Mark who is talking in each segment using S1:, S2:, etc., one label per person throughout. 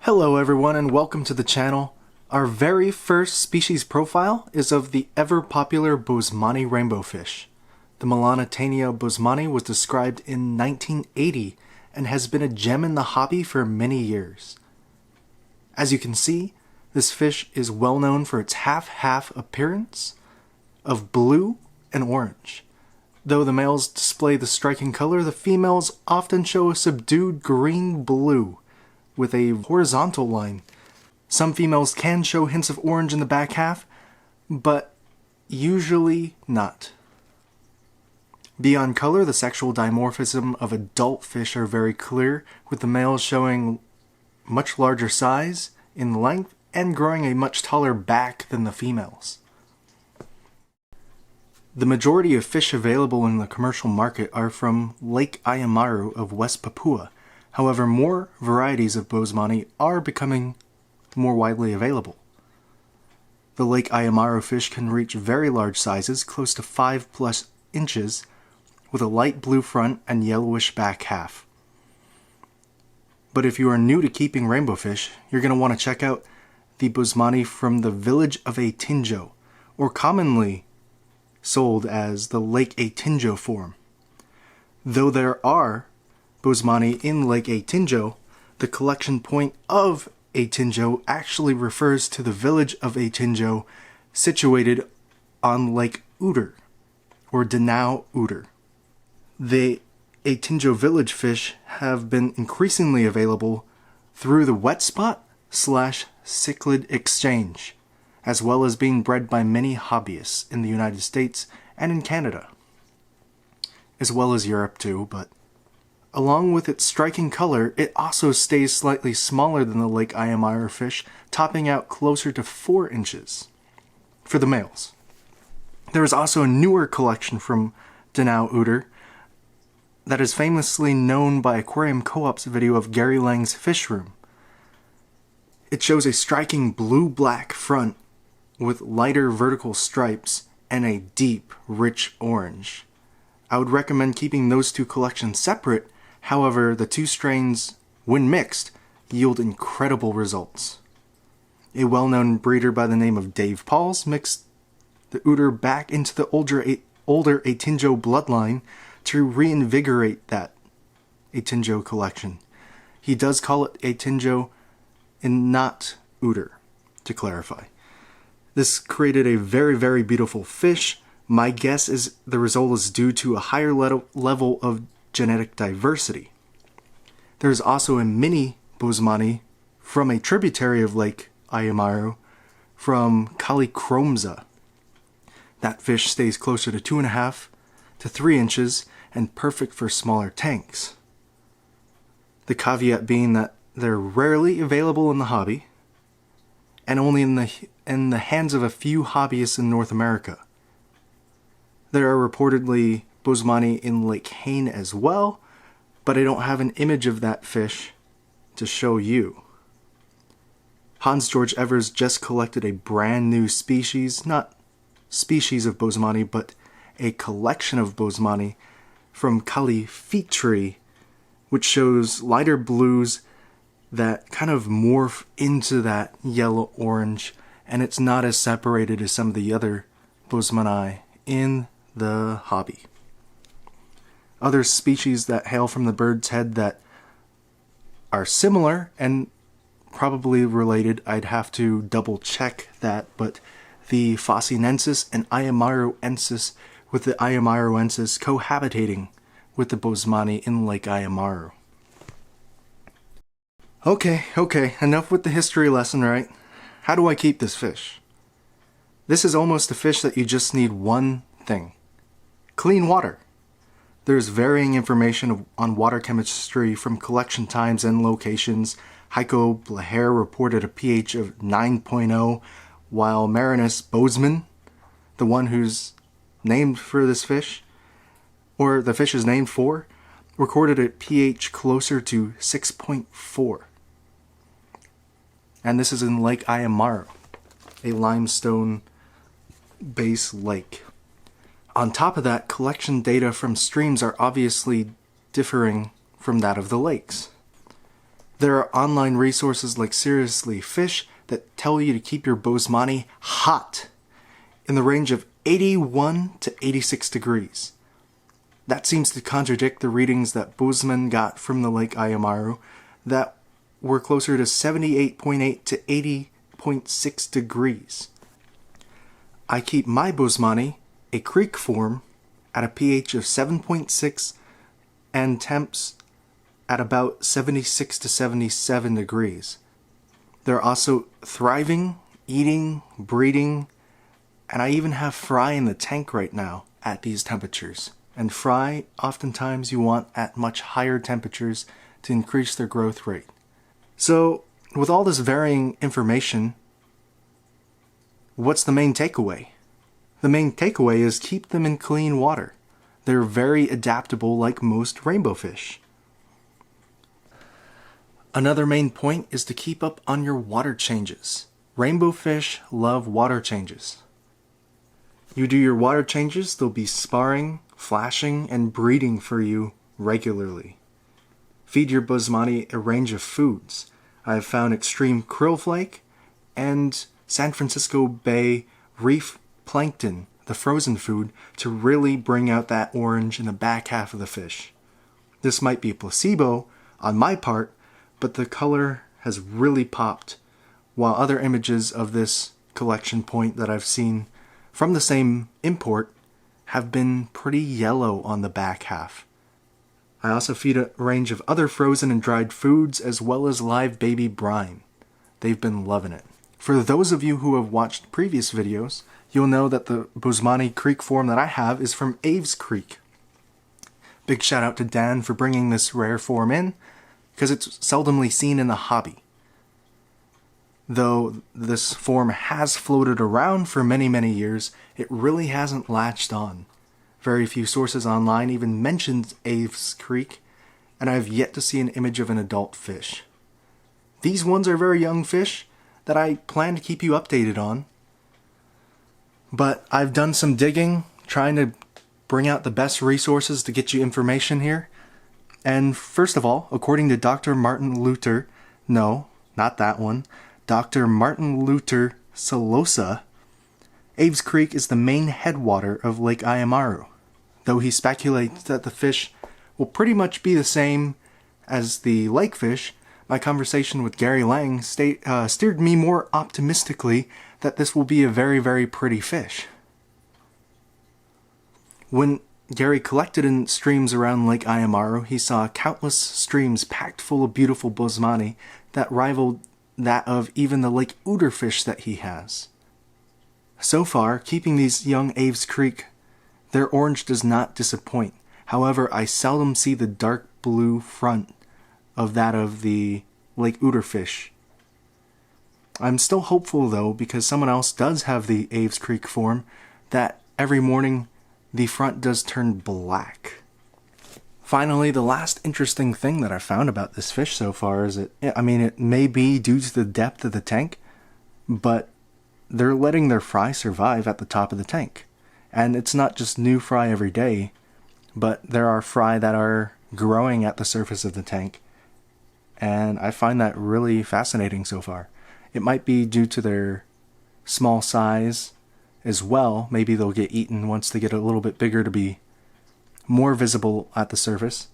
S1: Hello everyone and welcome to the channel. Our very first species profile is of the ever-popular Boesemani rainbowfish. The Melanotaenia Boesemani was described in 1980 and has been a gem in the hobby for many years. As you can see, this fish is well known for its half-half appearance of blue and orange. Though the males display the striking color, the females often show a subdued green-blue with a horizontal line. Some females can show hints of orange in the back half, but usually not. Beyond color, the sexual dimorphism of adult fish are very clear, with the males showing much larger size in length and growing a much taller back than the females. The majority of fish available in the commercial market are from Lake Ayamaru of West Papua. However, more varieties of Boesemani are becoming more widely available. The Lake Ayamaru fish can reach very large sizes, close to 5+ inches, with a light blue front and yellowish back half. But if you are new to keeping rainbow fish, you're going to want to check out the Boesemani from the village of Aytinjo, or commonly sold as the Lake Aytinjo form. Though there are Boesemani in Lake Aytinjo, the collection point of Aytinjo actually refers to the village of Aytinjo situated on Lake Uter, or Uter. The Aytinjo village fish have been increasingly available through the wet spot / cichlid exchange, as well as being bred by many hobbyists in the United States and in Canada, as well as Europe too, but along with its striking color, it also stays slightly smaller than the Lake Ayamaru fish, topping out closer to 4 inches for the males. There is also a newer collection from Uter that is famously known by Aquarium Co-op's video of Gary Lang's Fish Room. It shows a striking blue-black front with lighter vertical stripes and a deep, rich orange. I would recommend keeping those two collections separate. However, the two strains, when mixed, yield incredible results. A well-known breeder by the name of Dave Pauls mixed the Uter back into the older Aytinjo bloodline to reinvigorate that Aytinjo collection. He does call it Aytinjo and not Uter, to clarify. This created a very, very beautiful fish. My guess is the result is due to a higher level of genetic diversity. There is also a mini Boesemani from a tributary of Lake Ayamaru from Kali Kromsa. That fish stays closer to 2.5 to 3 inches and perfect for smaller tanks. The caveat being that they're rarely available in the hobby and only in the hands of a few hobbyists in North America. There are reportedly Boesemani in Lake Haine as well, but I don't have an image of that fish to show you. Hans Georg Evers just collected a brand new species, not species of Boesemani, but a collection of Boesemani from Kali Fitri, which shows lighter blues that kind of morph into that yellow-orange, and it's not as separated as some of the other Boesemani in the hobby. Other species that hail from the bird's head that are similar and probably related, I'd have to double check that, but the Fasinensis and Ajamaruensis, with the Ajamaruensis cohabitating with the Boesemani in Lake Ayamaru. Okay, enough with the history lesson, right? How do I keep this fish? This is almost a fish that you just need one thing: clean water. There's varying information on water chemistry from collection times and locations. Heiko Bleher reported a pH of 9.0, while Melanotaenia Boesemani, the one who's named for this fish, or the fish is named for, recorded a pH closer to 6.4. And this is in Lake Ayamaru, a limestone base lake. On top of that, collection data from streams are obviously differing from that of the lakes. There are online resources like Seriously Fish that tell you to keep your Boesemani hot in the range of 81 to 86 degrees. That seems to contradict the readings that Boesemani got from the Lake Ayamaru that were closer to 78.8 to 80.6 degrees. I keep my Boesemani, a creek form, at a pH of 7.6 and temps at about 76 to 77 degrees. They're also thriving, eating, breeding, and I even have fry in the tank right now at these temperatures. And fry, oftentimes you want at much higher temperatures to increase their growth rate. So, with all this varying information, what's the main takeaway? The main takeaway is keep them in clean water. They're very adaptable like most rainbow fish. Another main point is to keep up on your water changes. Rainbow fish love water changes. You do your water changes, they'll be sparring, flashing, and breeding for you regularly. Feed your Boesemani a range of foods. I have found extreme krill flake and San Francisco Bay reef plankton, the frozen food, to really bring out that orange in the back half of the fish. This might be a placebo on my part, but the color has really popped, while other images of this collection point that I've seen from the same import have been pretty yellow on the back half. I also feed a range of other frozen and dried foods as well as live baby brine. They've been loving it. For those of you who have watched previous videos, you'll know that the Boesemani Creek form that I have is from Aves Creek. Big shout out to Dan for bringing this rare form in, because it's seldomly seen in the hobby. Though this form has floated around for many years, it really hasn't latched on. Very few sources online even mentioned Aves Creek, and I have yet to see an image of an adult fish. These ones are very young fish that I plan to keep you updated on. But I've done some digging, trying to bring out the best resources to get you information here. And first of all, according to Dr. Martin Luther, no, not that one, Dr. Martin Luther Salosa, Aves Creek is the main headwater of Lake Ayamaru, though he speculates that the fish will pretty much be the same as the lake fish. My conversation with Gary Lang steered me more optimistically that this will be a very pretty fish. When Gary collected in streams around Lake Ayamaru, he saw countless streams packed full of beautiful Boesemani that rivaled that of even the Lake Uter fish that he has. So far, keeping these young Aves Creek, their orange does not disappoint. However, I seldom see the dark blue front of that of the Lake Uter fish. I'm still hopeful though, because someone else does have the Aves Creek form, that every morning the front does turn black. Finally, the last interesting thing that I found about this fish so far is it may be due to the depth of the tank, but they're letting their fry survive at the top of the tank. And it's not just new fry every day, but there are fry that are growing at the surface of the tank. And I find that really fascinating so far. It might be due to their small size as well. Maybe they'll get eaten once they get a little bit bigger to be more visible at the surface.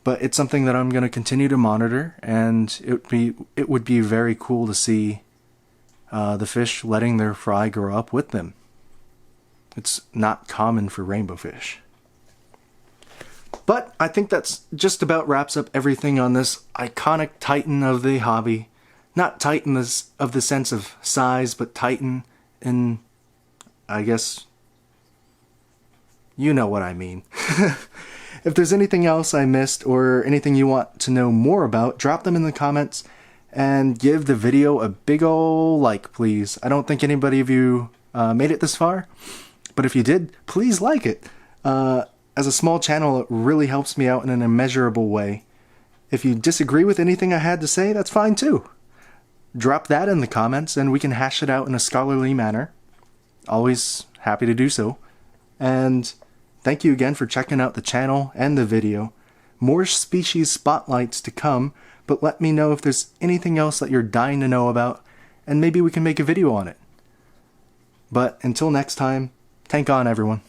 S1: But it's something that I'm going to continue to monitor, and it would be very cool to see the fish letting their fry grow up with them. It's not common for rainbow fish. But I think that's just about wraps up everything on this iconic titan of the hobby. Not titan of the sense of size, but titan in, I guess, you know what I mean. If there's anything else I missed or anything you want to know more about, drop them in the comments and give the video a big ol' like, please. I don't think anybody of you made it this far, but if you did, please like it. As a small channel, it really helps me out in an immeasurable way. If you disagree with anything I had to say, that's fine too. Drop that in the comments and we can hash it out in a scholarly manner. Always happy to do so. And thank you again for checking out the channel and the video. More species spotlights to come, but let me know if there's anything else that you're dying to know about, and maybe we can make a video on it. But until next time, tank on everyone.